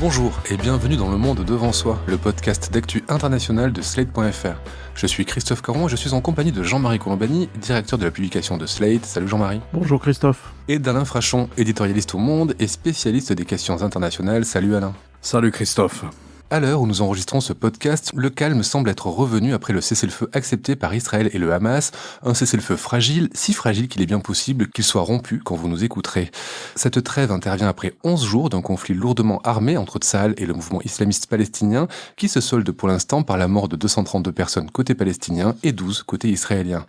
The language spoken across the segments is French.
Bonjour et bienvenue dans Le Monde Devant Soi, le podcast d'actu international de Slate.fr. Je suis Christophe Caron et je suis en compagnie de Jean-Marie Colombani, directeur de la publication de Slate. Salut Jean-Marie. Bonjour Christophe. Et d'Alain Frachon, éditorialiste au Monde et spécialiste des questions internationales. Salut Alain. Salut Christophe. À l'heure où nous enregistrons ce podcast, le calme semble être revenu après le cessez-le-feu accepté par Israël et le Hamas, un cessez-le-feu fragile, si fragile qu'il est bien possible qu'il soit rompu quand vous nous écouterez. Cette trêve intervient après 11 jours d'un conflit lourdement armé entre Tsahal et le mouvement islamiste palestinien, qui se solde pour l'instant par la mort de 232 personnes côté palestinien et 12 côté israélien.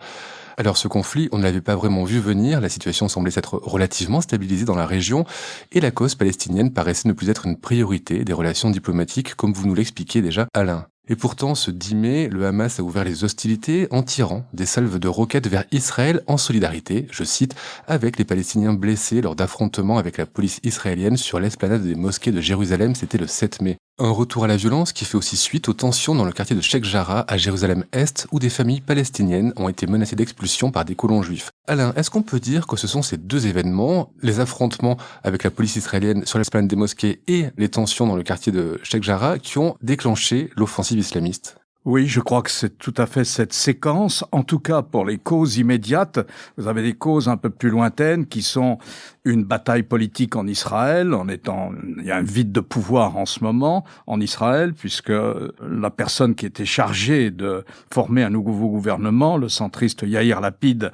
Alors ce conflit, on ne l'avait pas vraiment vu venir, la situation semblait s'être relativement stabilisée dans la région et la cause palestinienne paraissait ne plus être une priorité des relations diplomatiques comme vous nous l'expliquiez déjà Alain. Et pourtant, ce 10 mai, le Hamas a ouvert les hostilités en tirant des salves de roquettes vers Israël en solidarité, je cite, avec les Palestiniens blessés lors d'affrontements avec la police israélienne sur l'esplanade des mosquées de Jérusalem, c'était le 7 mai. Un retour à la violence qui fait aussi suite aux tensions dans le quartier de Sheikh Jarrah à Jérusalem-Est où des familles palestiniennes ont été menacées d'expulsion par des colons juifs. Alain, est-ce qu'on peut dire que ce sont ces deux événements, les affrontements avec la police israélienne sur l'esplanade des mosquées et les tensions dans le quartier de Sheikh Jarrah qui ont déclenché l'offensive islamiste ? Oui, je crois que c'est tout à fait cette séquence. En tout cas, pour les causes immédiates, vous avez des causes un peu plus lointaines qui sont une bataille politique en Israël, il y a un vide de pouvoir en ce moment en Israël, puisque la personne qui était chargée de former un nouveau gouvernement, le centriste Yair Lapid,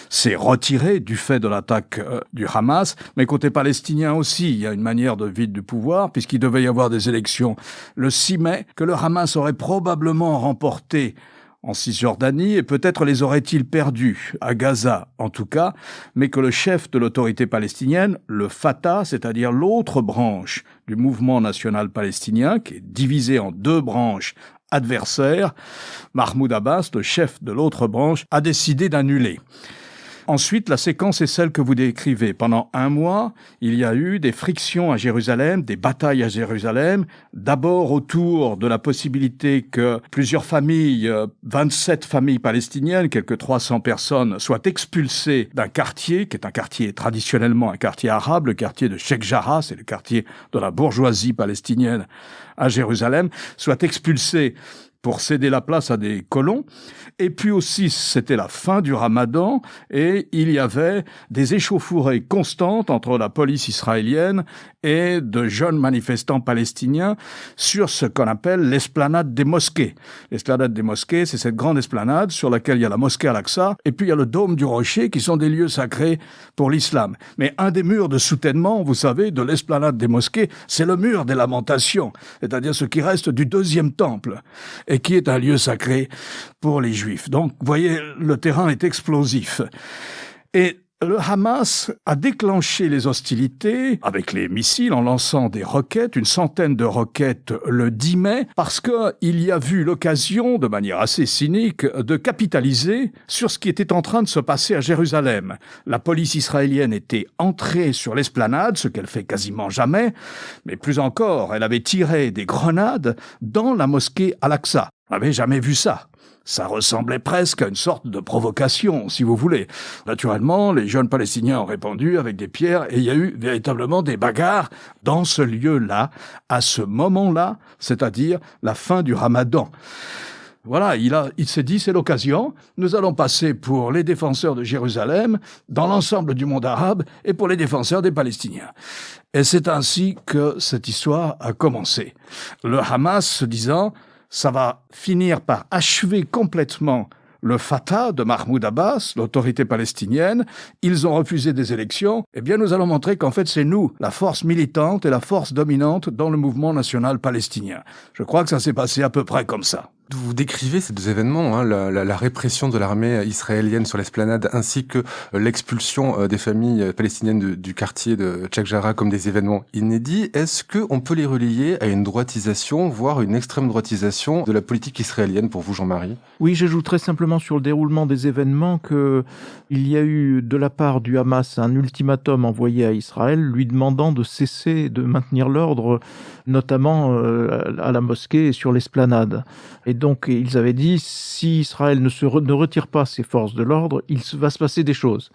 s'est retiré du fait de l'attaque du Hamas. Mais côté palestinien aussi, il y a une manière de vide du pouvoir, puisqu'il devait y avoir des élections le 6 mai, que le Hamas aurait probablement remporté en Cisjordanie, et peut-être les aurait-il perdus, à Gaza en tout cas, mais que le chef de l'autorité palestinienne, le Fatah, c'est-à-dire l'autre branche du mouvement national palestinien, qui est divisé en deux branches adversaires, Mahmoud Abbas, le chef de l'autre branche, a décidé d'annuler. Ensuite, la séquence est celle que vous décrivez. Pendant un mois, il y a eu des frictions à Jérusalem, des batailles à Jérusalem, d'abord autour de la possibilité que plusieurs familles, 27 familles palestiniennes, quelques 300 personnes, soient expulsées d'un quartier, qui est un quartier traditionnellement un quartier arabe, le quartier de Sheikh Jarrah, c'est le quartier de la bourgeoisie palestinienne à Jérusalem, soient expulsées pour céder la place à des colons. Et puis aussi, c'était la fin du Ramadan et il y avait des échauffourées constantes entre la police israélienne et de jeunes manifestants palestiniens sur ce qu'on appelle l'esplanade des mosquées. L'esplanade des mosquées, c'est cette grande esplanade sur laquelle il y a la mosquée Al-Aqsa et puis il y a le dôme du Rocher qui sont des lieux sacrés pour l'islam. Mais un des murs de soutènement, vous savez, de l'esplanade des mosquées, c'est le mur des lamentations, c'est-à-dire ce qui reste du deuxième temple, et qui est un lieu sacré pour les Juifs. Donc, vous voyez, le terrain est explosif. Et le Hamas a déclenché les hostilités avec les missiles en lançant des roquettes, une centaine de roquettes le 10 mai, parce qu'il y a vu l'occasion, de manière assez cynique, de capitaliser sur ce qui était en train de se passer à Jérusalem. La police israélienne était entrée sur l'esplanade, ce qu'elle fait quasiment jamais, mais plus encore, elle avait tiré des grenades dans la mosquée Al-Aqsa. On n'avait jamais vu ça. Ça ressemblait presque à une sorte de provocation, si vous voulez. Naturellement, les jeunes Palestiniens ont répondu avec des pierres et il y a eu véritablement des bagarres dans ce lieu-là, à ce moment-là, c'est-à-dire la fin du Ramadan. Voilà, il s'est dit, c'est l'occasion, nous allons passer pour les défenseurs de Jérusalem, dans l'ensemble du monde arabe, et pour les défenseurs des Palestiniens. Et c'est ainsi que cette histoire a commencé. Le Hamas se disant, ça va finir par achever complètement le Fatah de Mahmoud Abbas, l'autorité palestinienne. Ils ont refusé des élections. Eh bien, nous allons montrer qu'en fait, c'est nous, la force militante et la force dominante dans le mouvement national palestinien. Je crois que ça s'est passé à peu près comme ça. Vous décrivez ces deux événements, la répression de l'armée israélienne sur l'esplanade ainsi que l'expulsion des familles palestiniennes du quartier de Sheikh Jarrah comme des événements inédits. Est-ce qu'on peut les relier à une droitisation, voire une extrême droitisation de la politique israélienne pour vous, Jean-Marie ? Oui, j'ajouterais simplement sur le déroulement des événements qu'il y a eu de la part du Hamas un ultimatum envoyé à Israël lui demandant de cesser de maintenir l'ordre, notamment à la mosquée et sur l'esplanade. Et donc, ils avaient dit, si Israël ne retire pas ses forces de l'ordre, il va se passer des choses.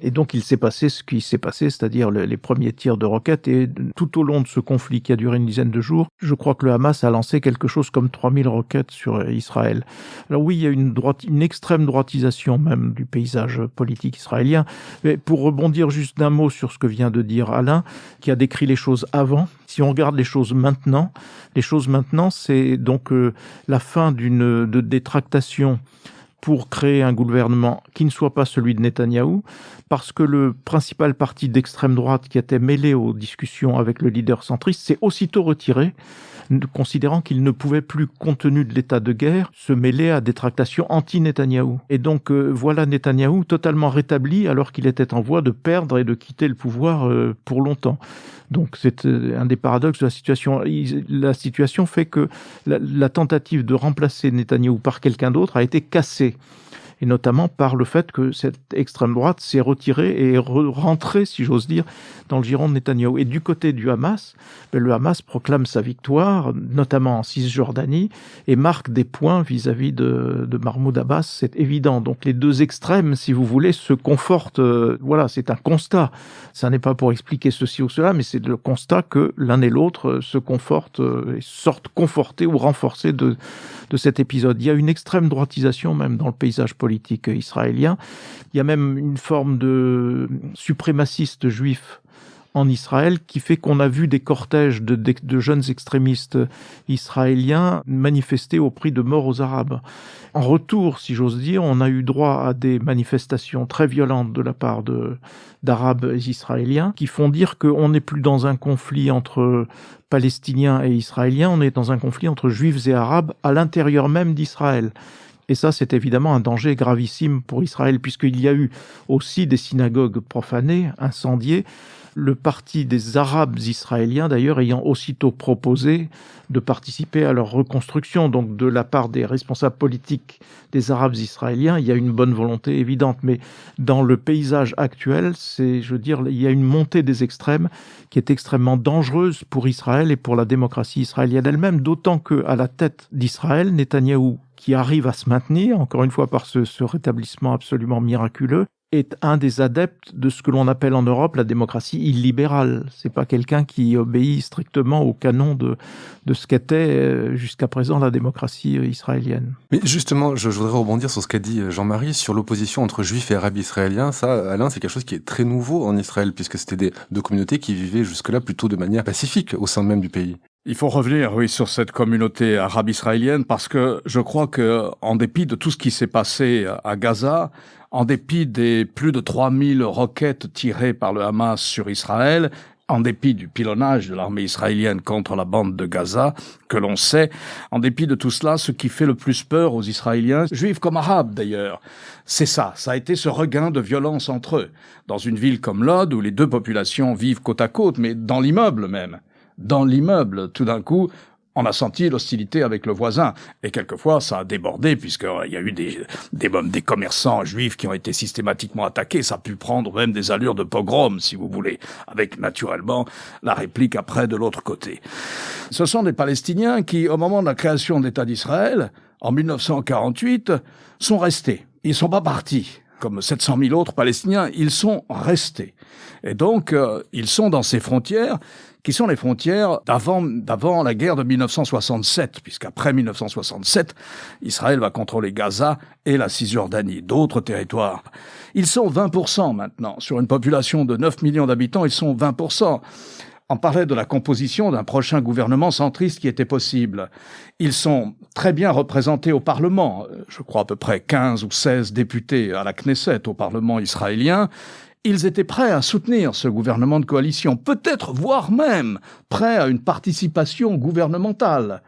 Et donc il s'est passé ce qui s'est passé, c'est-à-dire les premiers tirs de roquettes. Et tout au long de ce conflit qui a duré une dizaine de jours, je crois que le Hamas a lancé quelque chose comme 3000 roquettes sur Israël. Alors oui, il y a une extrême droitisation même du paysage politique israélien. Mais pour rebondir juste d'un mot sur ce que vient de dire Alain, qui a décrit les choses avant, si on regarde les choses maintenant, c'est donc la fin des tractations pour créer un gouvernement qui ne soit pas celui de Netanyahou, parce que le principal parti d'extrême droite qui était mêlé aux discussions avec le leader centriste s'est aussitôt retiré, considérant qu'il ne pouvait plus, compte tenu de l'état de guerre, se mêler à des tractations anti-Netanyahou. Et donc voilà Netanyahou totalement rétabli alors qu'il était en voie de perdre et de quitter le pouvoir pour longtemps. Donc c'est un des paradoxes de la situation. La situation fait que la tentative de remplacer Netanyahou par quelqu'un d'autre a été cassée. Et notamment par le fait que cette extrême droite s'est retirée et est rentrée, si j'ose dire, dans le giron de Netanyahou. Et du côté du Hamas, le Hamas proclame sa victoire, notamment en Cisjordanie, et marque des points vis-à-vis de Mahmoud Abbas, c'est évident. Donc les deux extrêmes, si vous voulez, se confortent. Voilà, c'est un constat. Ça n'est pas pour expliquer ceci ou cela, mais c'est le constat que l'un et l'autre se confortent et sortent confortés ou renforcés de cet épisode. Il y a une extrême droitisation même dans le paysage politique israélien. Il y a même une forme de suprémaciste juif en Israël qui fait qu'on a vu des cortèges de jeunes extrémistes israéliens manifester au prix de mort aux Arabes. En retour, si j'ose dire, on a eu droit à des manifestations très violentes de la part d'Arabes israéliens qui font dire qu'on n'est plus dans un conflit entre Palestiniens et Israéliens, on est dans un conflit entre Juifs et Arabes à l'intérieur même d'Israël. Et ça, c'est évidemment un danger gravissime pour Israël, puisqu'il y a eu aussi des synagogues profanées, incendiées, le parti des Arabes israéliens, d'ailleurs, ayant aussitôt proposé de participer à leur reconstruction. Donc, de la part des responsables politiques des Arabes israéliens, il y a une bonne volonté évidente. Mais dans le paysage actuel, il y a une montée des extrêmes qui est extrêmement dangereuse pour Israël et pour la démocratie israélienne elle-même, d'autant qu'à la tête d'Israël, Netanyahou, qui arrive à se maintenir, encore une fois par ce rétablissement absolument miraculeux, est un des adeptes de ce que l'on appelle en Europe la démocratie illibérale. C'est pas quelqu'un qui obéit strictement au canon de ce qu'était jusqu'à présent la démocratie israélienne. Mais justement, je voudrais rebondir sur ce qu'a dit Jean-Marie sur l'opposition entre juifs et arabes israéliens. Ça, Alain, c'est quelque chose qui est très nouveau en Israël, puisque c'était deux communautés qui vivaient jusque-là plutôt de manière pacifique au sein même du pays. Il faut revenir, oui, sur cette communauté arabe israélienne parce que je crois que, en dépit de tout ce qui s'est passé à Gaza, en dépit des plus de 3000 roquettes tirées par le Hamas sur Israël, en dépit du pilonnage de l'armée israélienne contre la bande de Gaza, que l'on sait, en dépit de tout cela, ce qui fait le plus peur aux Israéliens, juifs comme arabes d'ailleurs, c'est ça a été ce regain de violence entre eux. Dans une ville comme Lod, où les deux populations vivent côte à côte, mais dans l'immeuble même. Dans l'immeuble, tout d'un coup, on a senti l'hostilité avec le voisin. Et quelquefois, ça a débordé, puisqu'il y a eu des commerçants juifs qui ont été systématiquement attaqués. Ça a pu prendre même des allures de pogrom, si vous voulez, avec naturellement la réplique après de l'autre côté. Ce sont des Palestiniens qui, au moment de la création de l'État d'Israël, en 1948, sont restés. Ils ne sont pas partis. Comme 700 000 autres Palestiniens, ils sont restés. Et donc, ils sont dans ces frontières qui sont les frontières d'avant la guerre de 1967, puisqu'après 1967, Israël va contrôler Gaza et la Cisjordanie, d'autres territoires. Ils sont 20% maintenant. Sur une population de 9 millions d'habitants, ils sont 20%. On parlait de la composition d'un prochain gouvernement centriste qui était possible. Ils sont très bien représentés au Parlement. Je crois à peu près 15 ou 16 députés à la Knesset, au Parlement israélien. Ils étaient prêts à soutenir ce gouvernement de coalition, peut-être, voire même, prêts à une participation gouvernementale.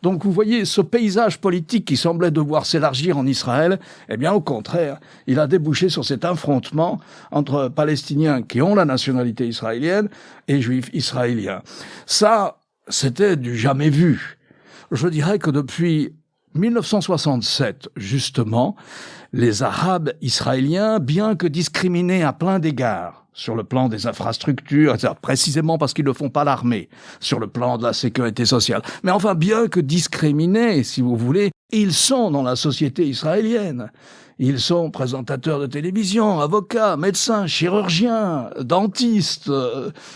Donc vous voyez, ce paysage politique qui semblait devoir s'élargir en Israël, eh bien au contraire, il a débouché sur cet affrontement entre Palestiniens qui ont la nationalité israélienne et Juifs israéliens. Ça, c'était du jamais vu. Je dirais que depuis 1967, justement, les Arabes israéliens, bien que discriminés à plein d'égards, sur le plan des infrastructures, etc., précisément parce qu'ils ne font pas l'armée, sur le plan de la sécurité sociale, mais enfin, bien que discriminés, si vous voulez, ils sont dans la société israélienne. Ils sont présentateurs de télévision, avocats, médecins, chirurgiens, dentistes,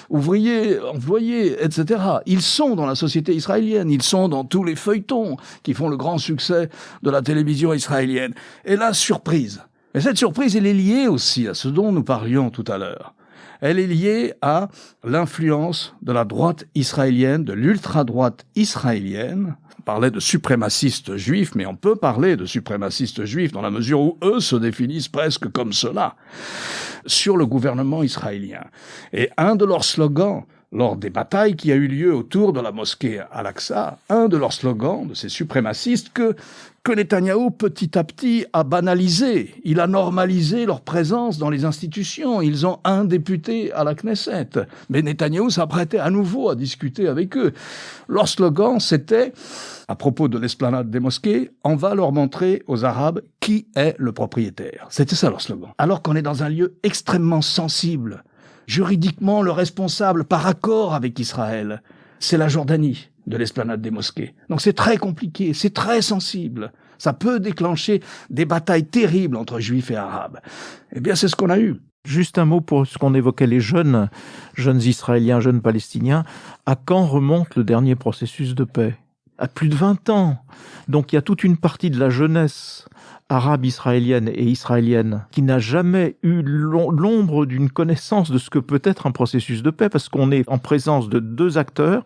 ouvriers, employés, etc. Ils sont dans la société israélienne, ils sont dans tous les feuilletons qui font le grand succès de la télévision israélienne. Et là, surprise. Et cette surprise, elle est liée aussi à ce dont nous parlions tout à l'heure. Elle est liée à l'influence de la droite israélienne, de l'ultra-droite israélienne. On parlait de suprémacistes juifs, mais on peut parler de suprémacistes juifs dans la mesure où eux se définissent presque comme cela, sur le gouvernement israélien. Et un de leurs slogans, lors des batailles qui a eu lieu autour de la mosquée Al-Aqsa, un de leurs slogans, de ces suprémacistes, que Netanyahou, petit à petit, a banalisé. Il a normalisé leur présence dans les institutions. Ils ont un député à la Knesset. Mais Netanyahou s'apprêtait à nouveau à discuter avec eux. Leur slogan, c'était, à propos de l'esplanade des mosquées, on va leur montrer aux Arabes qui est le propriétaire. C'était ça leur slogan. Alors qu'on est dans un lieu extrêmement sensible, juridiquement, le responsable, par accord avec Israël, c'est la Jordanie de l'esplanade des mosquées. Donc c'est très compliqué, c'est très sensible. Ça peut déclencher des batailles terribles entre juifs et arabes. Eh bien, c'est ce qu'on a eu. Juste un mot pour ce qu'on évoquait, les jeunes Israéliens, jeunes Palestiniens. À quand remonte le dernier processus de paix ? À plus de 20 ans. Donc il y a toute une partie de la jeunesse arabe israélienne et israélienne qui n'a jamais eu l'ombre d'une connaissance de ce que peut être un processus de paix, parce qu'on est en présence de deux acteurs,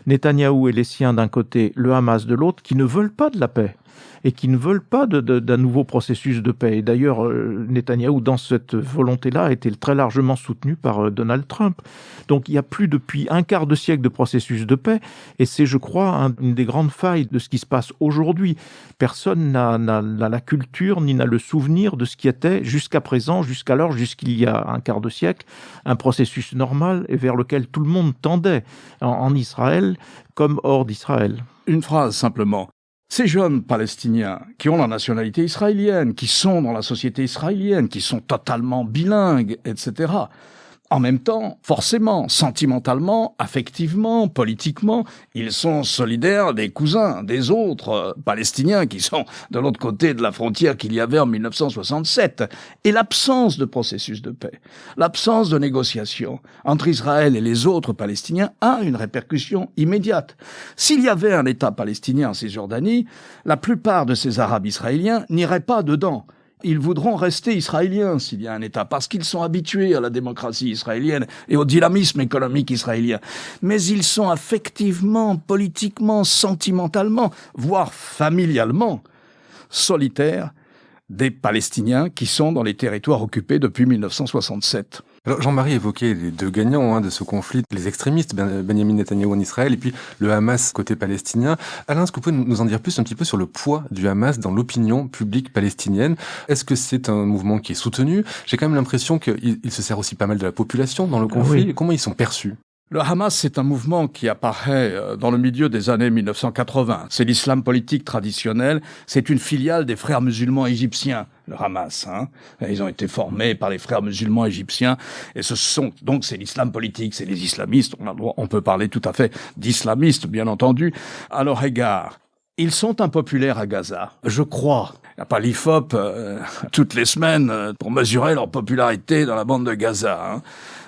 Netanyahou et les siens d'un côté, le Hamas de l'autre, qui ne veulent pas de la paix et qui ne veulent pas d'un nouveau processus de paix. Et d'ailleurs, Netanyahou, dans cette volonté-là, a été très largement soutenu par Donald Trump. Donc il y a plus depuis un quart de siècle de processus de paix, et c'est, je crois, une des grandes failles de ce qui se passe aujourd'hui. Personne n'a la culture ni n'a le souvenir de ce qui était jusqu'à présent, jusqu'alors, jusqu'il y a un quart de siècle, un processus normal et vers lequel tout le monde tendait en Israël comme hors d'Israël. Une phrase simplement. Ces jeunes Palestiniens qui ont la nationalité israélienne, qui sont dans la société israélienne, qui sont totalement bilingues, etc., en même temps, forcément, sentimentalement, affectivement, politiquement, ils sont solidaires des cousins, des autres Palestiniens qui sont de l'autre côté de la frontière qu'il y avait en 1967. Et l'absence de processus de paix, l'absence de négociation entre Israël et les autres Palestiniens a une répercussion immédiate. S'il y avait un État palestinien en Cisjordanie, la plupart de ces Arabes israéliens n'iraient pas dedans. Ils voudront rester israéliens s'il y a un État, parce qu'ils sont habitués à la démocratie israélienne et au dynamisme économique israélien. Mais ils sont affectivement, politiquement, sentimentalement, voire familialement, solitaires des Palestiniens qui sont dans les territoires occupés depuis 1967. Alors Jean-Marie évoquait les deux gagnants de ce conflit, les extrémistes, Benyamin Netanyahou en Israël et puis le Hamas côté palestinien. Alain, est-ce que vous pouvez nous en dire plus un petit peu sur le poids du Hamas dans l'opinion publique palestinienne ? Est-ce que c'est un mouvement qui est soutenu ? J'ai quand même l'impression qu'il se sert aussi pas mal de la population dans le conflit. Oui. Comment ils sont perçus ? Le Hamas, c'est un mouvement qui apparaît dans le milieu des années 1980. C'est l'islam politique traditionnel. C'est une filiale des frères musulmans égyptiens, le Hamas. Ils ont été formés par les frères musulmans égyptiens. Et donc c'est l'islam politique, c'est les islamistes. On peut parler tout à fait d'islamistes, bien entendu, à leur égard. Ils sont impopulaires à Gaza, je crois. Il n'y a pas l'IFOP toutes les semaines pour mesurer leur popularité dans la bande de Gaza.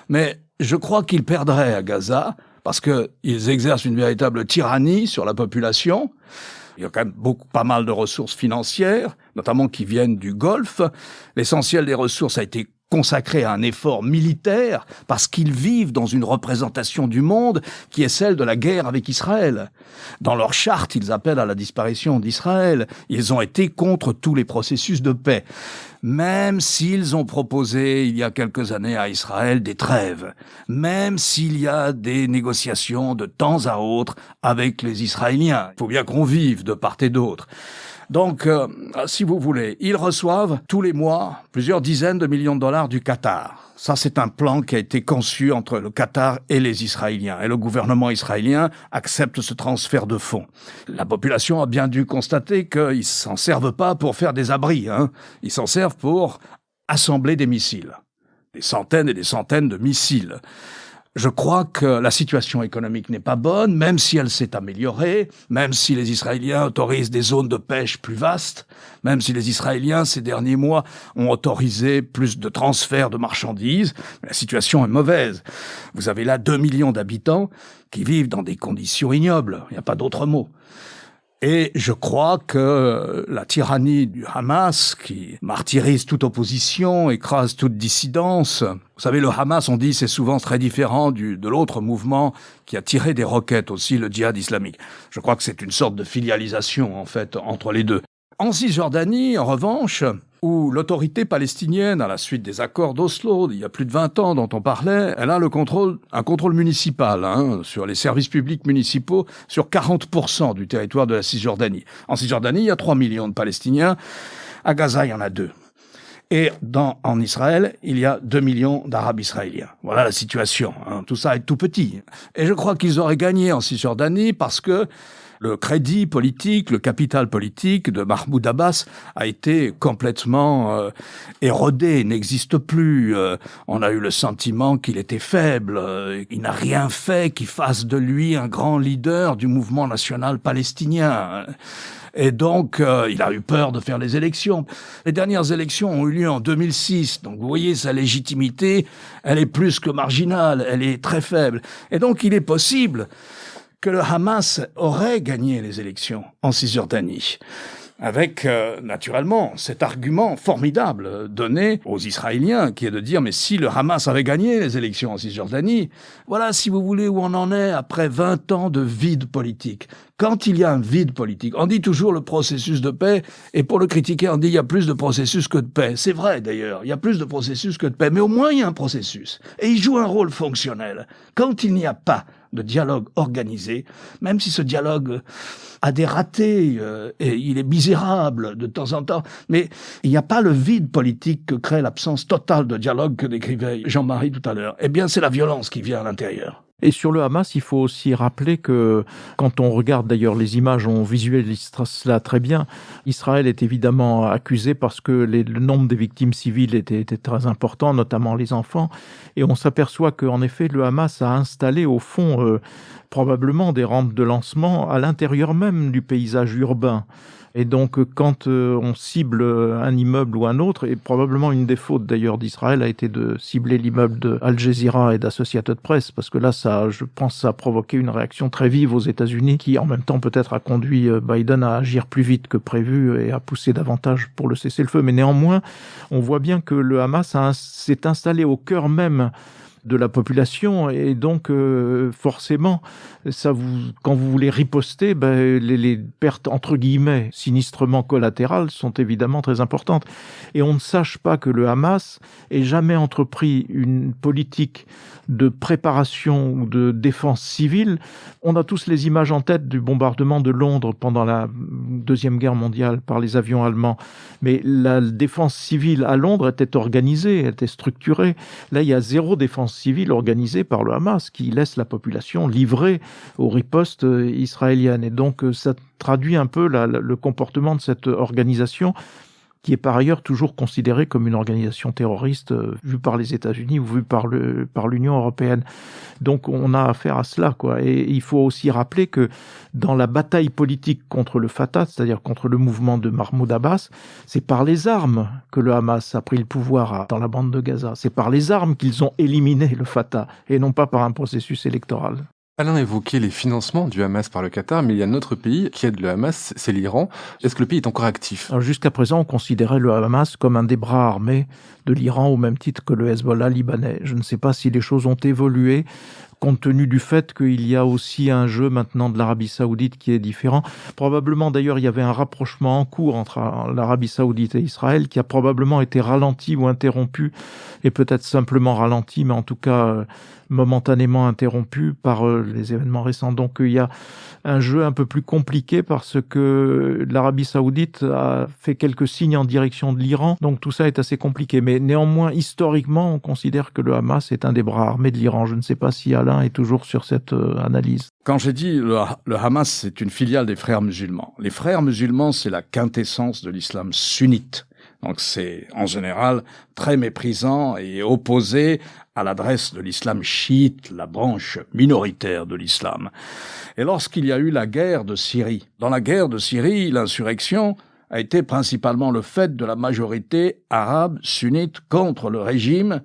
Mais je crois qu'ils perdraient à Gaza parce qu'ils exercent une véritable tyrannie sur la population. Il y a quand même pas mal de ressources financières, notamment qui viennent du Golfe. L'essentiel des ressources a été consacré à un effort militaire parce qu'ils vivent dans une représentation du monde qui est celle de la guerre avec Israël. Dans leur charte, ils appellent à la disparition d'Israël. Ils ont été contre tous les processus de paix. Même s'ils ont proposé, il y a quelques années à Israël, des trêves. Même s'il y a des négociations de temps à autre avec les Israéliens. Il faut bien qu'on vive de part et d'autre. Donc, si vous voulez, ils reçoivent tous les mois plusieurs dizaines de millions de dollars du Qatar. Ça, c'est un plan qui a été conçu entre le Qatar et les Israéliens. Et le gouvernement israélien accepte ce transfert de fonds. La population a bien dû constater qu'ils s'en servent pas pour faire des abris. Ils s'en servent pour assembler des missiles. Des centaines et des centaines de missiles. Je crois que la situation économique n'est pas bonne, même si elle s'est améliorée, même si les Israéliens autorisent des zones de pêche plus vastes, même si les Israéliens, ces derniers mois, ont autorisé plus de transferts de marchandises. Mais la situation est mauvaise. Vous avez là 2 millions d'habitants qui vivent dans des conditions ignobles. Il n'y a pas d'autre mot. Et je crois que la tyrannie du Hamas, qui martyrise toute opposition, écrase toute dissidence. Vous savez, le Hamas, on dit, c'est souvent très différent de l'autre mouvement qui a tiré des roquettes aussi, le djihad islamique. Je crois que c'est une sorte de filialisation, en fait, entre les deux. En Cisjordanie, en revanche, où l'autorité palestinienne, à la suite des accords d'Oslo, il y a plus de 20 ans dont on parlait, elle a un contrôle municipal sur les services publics municipaux sur 40% du territoire de la Cisjordanie. En Cisjordanie, il y a 3 millions de Palestiniens. À Gaza, il y en a 2. Et en Israël, il y a 2 millions d'Arabes israéliens. Voilà la situation. Tout ça est tout petit. Et je crois qu'ils auraient gagné en Cisjordanie parce que le crédit politique, le capital politique de Mahmoud Abbas a été complètement érodé, n'existe plus. On a eu le sentiment qu'il était faible, il n'a rien fait qui fasse de lui un grand leader du mouvement national palestinien. Et donc, il a eu peur de faire les élections. Les dernières élections ont eu lieu en 2006. Donc, vous voyez, sa légitimité, elle est plus que marginale, elle est très faible. Et donc, il est possible que le Hamas aurait gagné les élections en Cisjordanie, avec naturellement cet argument formidable donné aux Israéliens, qui est de dire, mais si le Hamas avait gagné les élections en Cisjordanie, voilà, si vous voulez, où on en est après 20 ans de vide politique. Quand il y a un vide politique, on dit toujours le processus de paix, et pour le critiquer, on dit il y a plus de processus que de paix. C'est vrai d'ailleurs, il y a plus de processus que de paix, mais au moins il y a un processus, et il joue un rôle fonctionnel. Quand il n'y a pas de dialogue organisé, même si ce dialogue a des ratés, et il est misérable de temps en temps, mais il n'y a pas le vide politique que crée l'absence totale de dialogue que décrivait Jean-Marie tout à l'heure. Eh bien, c'est la violence qui vient à l'intérieur. Et sur le Hamas, il faut aussi rappeler que, quand on regarde d'ailleurs les images, on visualise cela très bien. Israël est évidemment accusé parce que le nombre des victimes civiles était très important, notamment les enfants. Et on s'aperçoit qu'en effet, le Hamas a installé au fond probablement des rampes de lancement à l'intérieur même du paysage urbain. Et donc, quand on cible un immeuble ou un autre, et probablement une des fautes d'ailleurs d'Israël a été de cibler l'immeuble de Al Jazeera et d'Associated Press, parce que là, je pense, ça a provoqué une réaction très vive aux États-Unis, qui en même temps peut-être a conduit Biden à agir plus vite que prévu et à pousser davantage pour le cessez-le-feu. Mais néanmoins, on voit bien que le Hamas s'est installé au cœur même de la population, et donc forcément, quand vous voulez riposter, les pertes entre guillemets sinistrement collatérales sont évidemment très importantes. Et on ne sache pas que le Hamas ait jamais entrepris une politique de préparation ou de défense civile. On a tous les images en tête du bombardement de Londres pendant la Deuxième Guerre mondiale par les avions allemands. Mais la défense civile à Londres était organisée, était structurée. Là, il y a zéro défense civile organisée par le Hamas, qui laisse la population livrée aux ripostes israéliennes. Et donc, ça traduit un peu le comportement de cette organisation, qui est par ailleurs toujours considérée comme une organisation terroriste vue par les États-Unis ou vue par l'Union européenne. Donc on a affaire à cela, quoi. Et il faut aussi rappeler que dans la bataille politique contre le Fatah, c'est-à-dire contre le mouvement de Mahmoud Abbas, c'est par les armes que le Hamas a pris le pouvoir dans la bande de Gaza. C'est par les armes qu'ils ont éliminé le Fatah, et non pas par un processus électoral. Alain évoquait les financements du Hamas par le Qatar, mais il y a un autre pays qui aide le Hamas, c'est l'Iran. Est-ce que le pays est encore actif ? Alors jusqu'à présent, on considérait le Hamas comme un des bras armés de l'Iran, au même titre que le Hezbollah libanais. Je ne sais pas si les choses ont évolué, compte tenu du fait qu'il y a aussi un jeu maintenant de l'Arabie Saoudite qui est différent. Probablement, d'ailleurs, il y avait un rapprochement en cours entre l'Arabie Saoudite et Israël qui a probablement été ralenti ou interrompu, et peut-être simplement ralenti, mais en tout cas momentanément interrompu par les événements récents. Donc il y a un jeu un peu plus compliqué parce que l'Arabie Saoudite a fait quelques signes en direction de l'Iran. Donc tout ça est assez compliqué. Mais néanmoins, historiquement, on considère que le Hamas est un des bras armés de l'Iran. Je ne sais pas si Alain est toujours sur cette analyse. Quand j'ai dit le Hamas, c'est une filiale des frères musulmans. Les frères musulmans, c'est la quintessence de l'islam sunnite. Donc c'est en général très méprisant et opposé à l'adresse de l'islam chiite, la branche minoritaire de l'islam. Et lorsqu'il y a eu la guerre de Syrie, dans la guerre de Syrie, l'insurrection a été principalement le fait de la majorité arabe sunnite contre le régime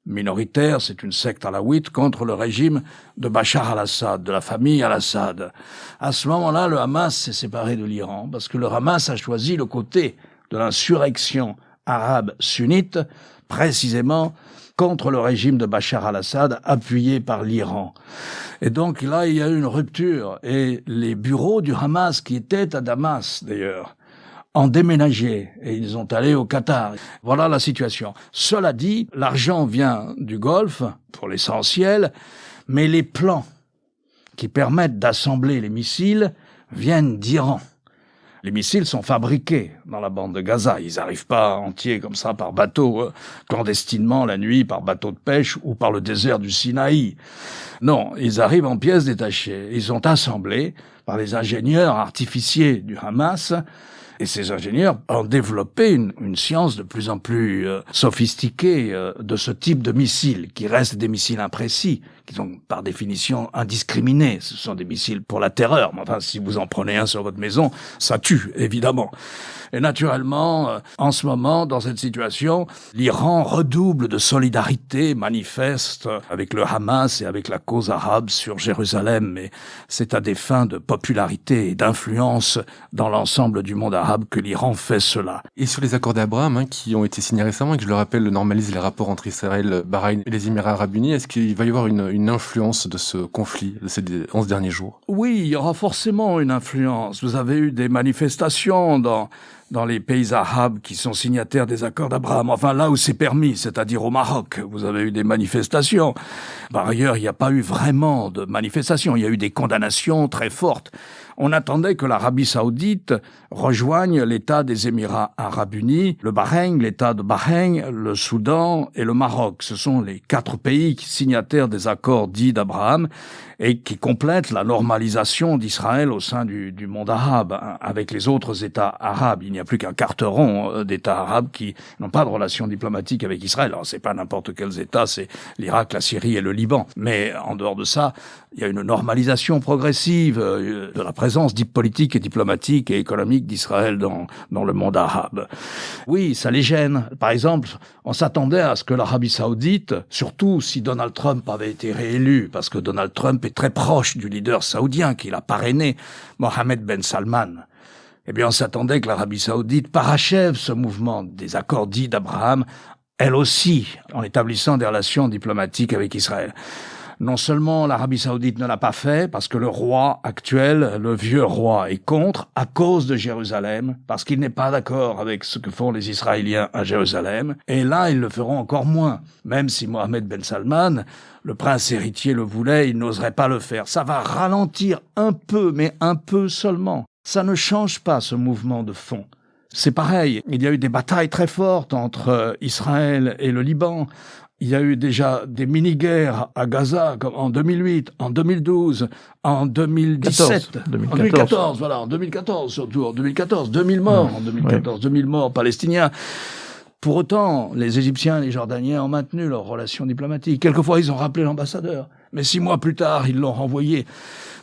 minoritaire, c'est une secte alawite, contre le régime de Bachar al-Assad, de la famille al-Assad. À ce moment-là, le Hamas s'est séparé de l'Iran, parce que le Hamas a choisi le côté de l'insurrection arabe sunnite, précisément contre le régime de Bachar al-Assad, appuyé par l'Iran. Et donc là, il y a eu une rupture, et les bureaux du Hamas, qui étaient à Damas d'ailleurs, ont déménagé et ils ont allé au Qatar. Voilà la situation. Cela dit, l'argent vient du Golfe, pour l'essentiel, mais les plans qui permettent d'assembler les missiles viennent d'Iran. Les missiles sont fabriqués dans la bande de Gaza. Ils n'arrivent pas entiers comme ça par bateau, clandestinement la nuit, par bateau de pêche ou par le désert du Sinaï. Non, ils arrivent en pièces détachées. Ils sont assemblés par les ingénieurs artificiers du Hamas. Et ces ingénieurs ont développé une science de plus en plus sophistiquée de ce type de missiles, qui restent des missiles imprécis, qui sont par définition indiscriminés. Ce sont des missiles pour la terreur. Mais enfin, si vous en prenez un sur votre maison, ça tue, évidemment. Et naturellement, en ce moment, dans cette situation, l'Iran redouble de solidarité manifeste avec le Hamas et avec la cause arabe sur Jérusalem. Mais c'est à des fins de popularité et d'influence dans l'ensemble du monde arabe que l'Iran fait cela. Et sur les accords d'Abraham, qui ont été signés récemment et que, je le rappelle, normalisent les rapports entre Israël, Bahreïn et les Émirats arabes unis, est-ce qu'il va y avoir une influence de ce conflit de ces 11 derniers jours? Oui, il y aura forcément une influence. Vous avez eu des manifestations dans les pays arabes qui sont signataires des accords d'Abraham. Enfin, là où c'est permis, c'est-à-dire au Maroc, vous avez eu des manifestations. Par ailleurs, il n'y a pas eu vraiment de manifestations. Il y a eu des condamnations très fortes. On attendait que l'Arabie saoudite rejoigne l'État des Émirats arabes unis, le Bahreïn, l'État de Bahreïn, le Soudan et le Maroc. Ce sont les 4 pays signataires des accords dits d'Abraham et qui complètent la normalisation d'Israël au sein du monde arabe avec les autres États arabes. Il n'y a plus qu'un quarteron d'États arabes qui n'ont pas de relations diplomatiques avec Israël. Alors, c'est pas n'importe quels États, c'est l'Irak, la Syrie et le Liban. Mais en dehors de ça, il y a une normalisation progressive de la présence politique et diplomatique et économique d'Israël dans le monde arabe. Oui, ça les gêne. Par exemple, on s'attendait à ce que l'Arabie saoudite, surtout si Donald Trump avait été réélu, parce que Donald Trump est très proche du leader saoudien qu'il a parrainé, Mohammed Ben Salman. Eh bien, on s'attendait que l'Arabie saoudite parachève ce mouvement des accords dits d'Abraham, elle aussi, en établissant des relations diplomatiques avec Israël. Non seulement l'Arabie saoudite ne l'a pas fait, parce que le roi actuel, le vieux roi, est contre, à cause de Jérusalem, parce qu'il n'est pas d'accord avec ce que font les Israéliens à Jérusalem. Et là, ils le feront encore moins. Même si Mohammed Ben Salman, le prince héritier, le voulait, il n'oserait pas le faire. Ça va ralentir un peu, mais un peu seulement. Ça ne change pas ce mouvement de fond. C'est pareil, il y a eu des batailles très fortes entre Israël et le Liban. Il y a eu déjà des mini-guerres à Gaza, comme en 2008, en 2012, en 2017. 2014, voilà, en 2014 surtout, en 2014, 2000 morts, en 2014, 2000 morts palestiniens. Pour autant, les Égyptiens et les Jordaniens ont maintenu leurs relations diplomatiques. Quelquefois, ils ont rappelé l'ambassadeur, mais 6 mois plus tard, ils l'ont renvoyé.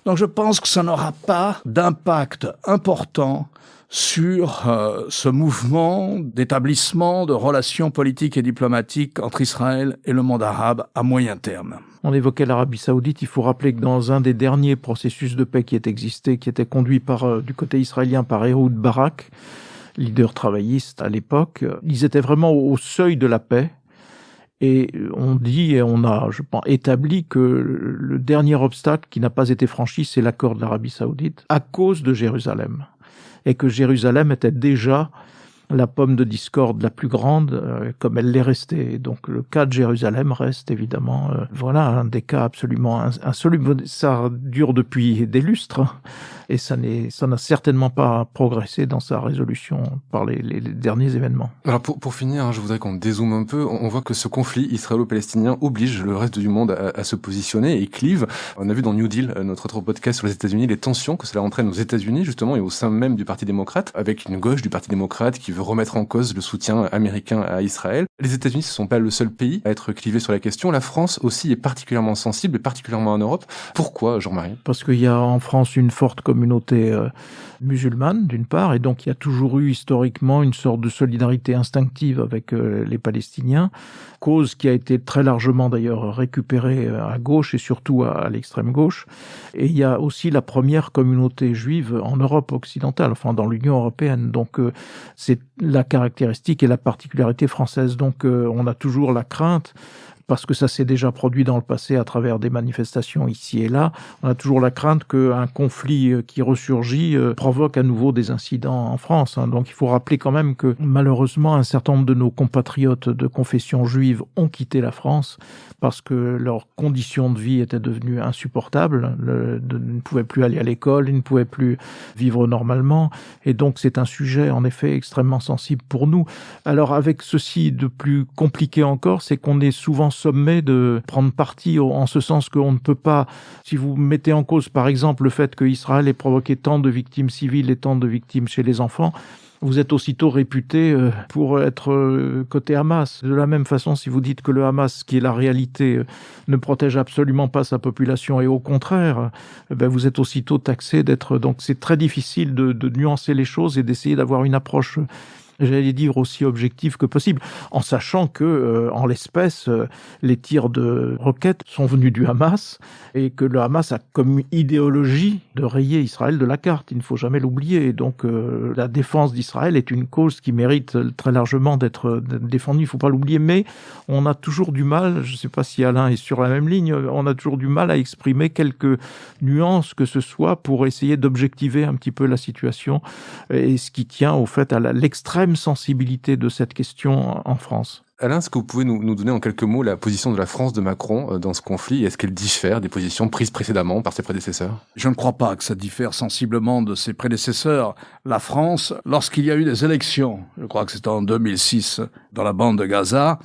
Donc je pense que ça n'aura pas d'impact important sur ce mouvement d'établissement de relations politiques et diplomatiques entre Israël et le monde arabe à moyen terme. On évoquait l'Arabie saoudite, il faut rappeler que dans un des derniers processus de paix qui était conduit du côté israélien par Ehud Barak, leader travailliste à l'époque, ils étaient vraiment au seuil de la paix. Et on dit, et on a, je pense, établi que le dernier obstacle qui n'a pas été franchi, c'est l'accord de l'Arabie saoudite, à cause de Jérusalem. Et que Jérusalem était déjà la pomme de discorde la plus grande, comme elle l'est restée. Et donc le cas de Jérusalem reste évidemment, un des cas absolument insolubles. Ça dure depuis des lustres, et ça n'a certainement pas progressé dans sa résolution par les derniers événements. Alors pour finir, je voudrais qu'on dézoome un peu. On voit que ce conflit israélo-palestinien oblige le reste du monde à se positionner et clive. On a vu dans New Deal, notre autre podcast sur les États-Unis, les tensions que cela entraîne aux États-Unis justement et au sein même du Parti démocrate, avec une gauche du Parti démocrate qui veut remettre en cause le soutien américain à Israël. Les États-Unis, ce ne sont pas le seul pays à être clivé sur la question. La France aussi est particulièrement sensible, et particulièrement en Europe. Pourquoi, Jean-Marie ? Parce qu'il y a en France une forte communauté musulmane, d'une part, et donc il y a toujours eu historiquement une sorte de solidarité instinctive avec les Palestiniens, cause qui a été très largement d'ailleurs récupérée à gauche et surtout à l'extrême gauche. Et il y a aussi la première communauté juive en Europe occidentale, enfin dans l'Union européenne. Donc c'est la caractéristique et la particularité française. Donc on a toujours la crainte, parce que ça s'est déjà produit dans le passé à travers des manifestations ici et là, on a toujours la crainte qu'un conflit qui ressurgit provoque à nouveau des incidents en France. Donc il faut rappeler quand même que malheureusement un certain nombre de nos compatriotes de confession juive ont quitté la France parce que leurs conditions de vie étaient devenues insupportables. Ils ne pouvaient plus aller à l'école, ils ne pouvaient plus vivre normalement. Et donc c'est un sujet en effet extrêmement sensible pour nous. Alors avec ceci de plus compliqué encore, c'est qu'on est souvent sommé de prendre parti en ce sens qu'on ne peut pas, si vous mettez en cause par exemple le fait qu'Israël ait provoqué tant de victimes civiles et tant de victimes chez les enfants, vous êtes aussitôt réputé pour être côté Hamas. De la même façon, si vous dites que le Hamas, qui est la réalité, ne protège absolument pas sa population et au contraire, vous êtes aussitôt taxé d'être... Donc c'est très difficile de nuancer les choses et d'essayer d'avoir une approche, j'allais dire, aussi objective que possible, en sachant que, en l'espèce, les tirs de roquettes sont venus du Hamas et que le Hamas a comme idéologie de rayer Israël de la carte. Il ne faut jamais l'oublier. Et donc, la défense d'Israël est une cause qui mérite très largement d'être défendue. Il ne faut pas l'oublier. Mais on a toujours du mal, je ne sais pas si Alain est sur la même ligne, on a toujours du mal à exprimer quelques nuances que ce soit pour essayer d'objectiver un petit peu la situation et ce qui tient au fait à l'extrême sensibilité de cette question en France. Alain, est-ce que vous pouvez nous donner en quelques mots la position de la France de Macron dans ce conflit? Est-ce qu'elle diffère des positions prises précédemment par ses prédécesseurs? Je ne crois pas que ça diffère sensiblement de ses prédécesseurs. La France, lorsqu'il y a eu des élections, je crois que c'était en 2006, dans la bande de Gaza,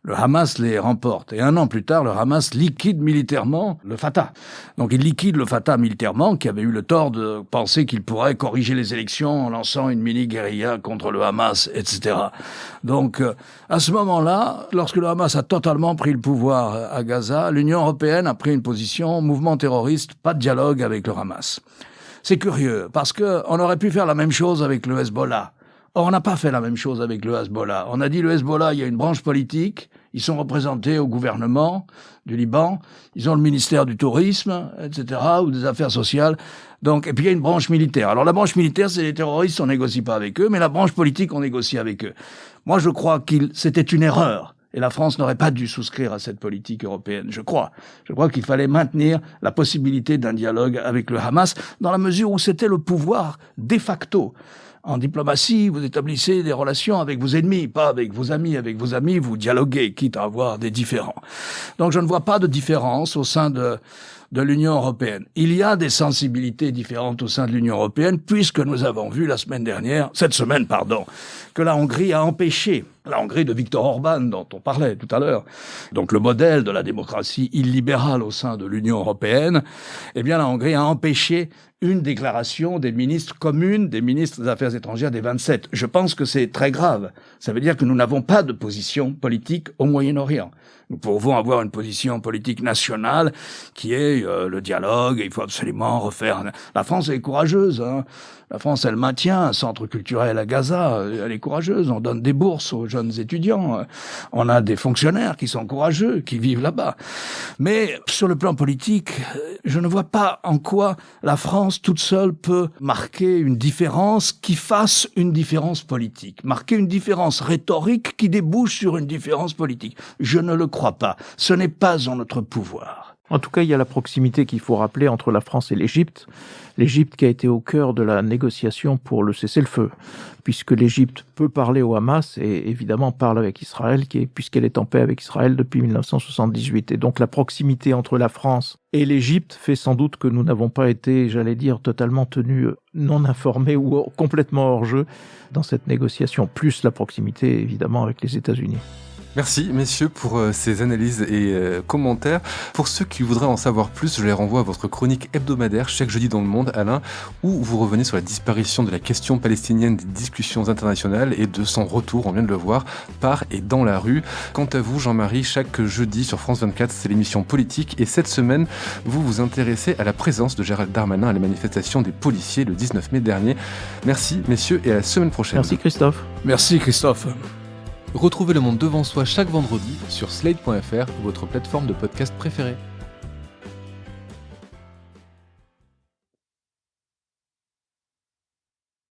le Hamas les remporte. Et un an plus tard, le Hamas liquide militairement le Fatah. Donc il liquide le Fatah militairement, qui avait eu le tort de penser qu'il pourrait corriger les élections en lançant une mini-guérilla contre le Hamas, etc. Donc à ce moment-là, lorsque le Hamas a totalement pris le pouvoir à Gaza, l'Union européenne a pris une position, mouvement terroriste, pas de dialogue avec le Hamas. C'est curieux, parce que on aurait pu faire la même chose avec le Hezbollah. Or, on n'a pas fait la même chose avec le Hezbollah. On a dit le Hezbollah, il y a une branche politique, ils sont représentés au gouvernement du Liban, ils ont le ministère du Tourisme, etc., ou des Affaires sociales. Donc, et puis il y a une branche militaire. Alors la branche militaire, c'est les terroristes, on négocie pas avec eux, mais la branche politique, on négocie avec eux. Moi, je crois c'était une erreur. Et la France n'aurait pas dû souscrire à cette politique européenne, je crois. Je crois qu'il fallait maintenir la possibilité d'un dialogue avec le Hamas, dans la mesure où c'était le pouvoir de facto. En diplomatie, vous établissez des relations avec vos ennemis, pas avec vos amis. Avec vos amis, vous dialoguez, quitte à avoir des différends. Donc je ne vois pas de différence au sein de l'Union européenne. Il y a des sensibilités différentes au sein de l'Union européenne, puisque nous avons vu cette semaine, que la Hongrie a empêché, la Hongrie de Viktor Orban, dont on parlait tout à l'heure, donc le modèle de la démocratie illibérale au sein de l'Union européenne, eh bien la Hongrie a empêché une déclaration des ministres communes, des ministres des Affaires étrangères des 27. Je pense que c'est très grave. Ça veut dire que nous n'avons pas de position politique au Moyen-Orient. Nous pouvons avoir une position politique nationale qui est le dialogue, il faut absolument refaire... La France est courageuse, hein. La France, elle maintient un centre culturel à Gaza, elle est courageuse, on donne des bourses aux jeunes étudiants, on a des fonctionnaires qui sont courageux, qui vivent là-bas. Mais sur le plan politique, je ne vois pas en quoi la France toute seule peut marquer une différence qui fasse une différence politique, marquer une différence rhétorique qui débouche sur une différence politique. Je ne le crois pas, ce n'est pas en notre pouvoir. En tout cas, il y a la proximité qu'il faut rappeler entre la France et l'Égypte. L'Égypte qui a été au cœur de la négociation pour le cessez-le-feu, puisque l'Égypte peut parler au Hamas et évidemment parle avec Israël, puisqu'elle est en paix avec Israël depuis 1978. Et donc la proximité entre la France et l'Égypte fait sans doute que nous n'avons pas été, j'allais dire, totalement tenus non informés ou complètement hors jeu dans cette négociation, plus la proximité évidemment avec les États-Unis. Merci messieurs pour ces analyses et commentaires. Pour ceux qui voudraient en savoir plus, je les renvoie à votre chronique hebdomadaire chaque jeudi dans le Monde, Alain, où vous revenez sur la disparition de la question palestinienne des discussions internationales et de son retour, on vient de le voir, par et dans la rue. Quant à vous, Jean-Marie, chaque jeudi sur France 24, c'est l'émission politique et cette semaine, vous vous intéressez à la présence de Gérald Darmanin à la manifestation des policiers le 19 mai dernier. Merci messieurs et à la semaine prochaine. Merci Christophe. Merci Christophe. Retrouvez Le Monde devant soi chaque vendredi sur slate.fr ou votre plateforme de podcast préférée.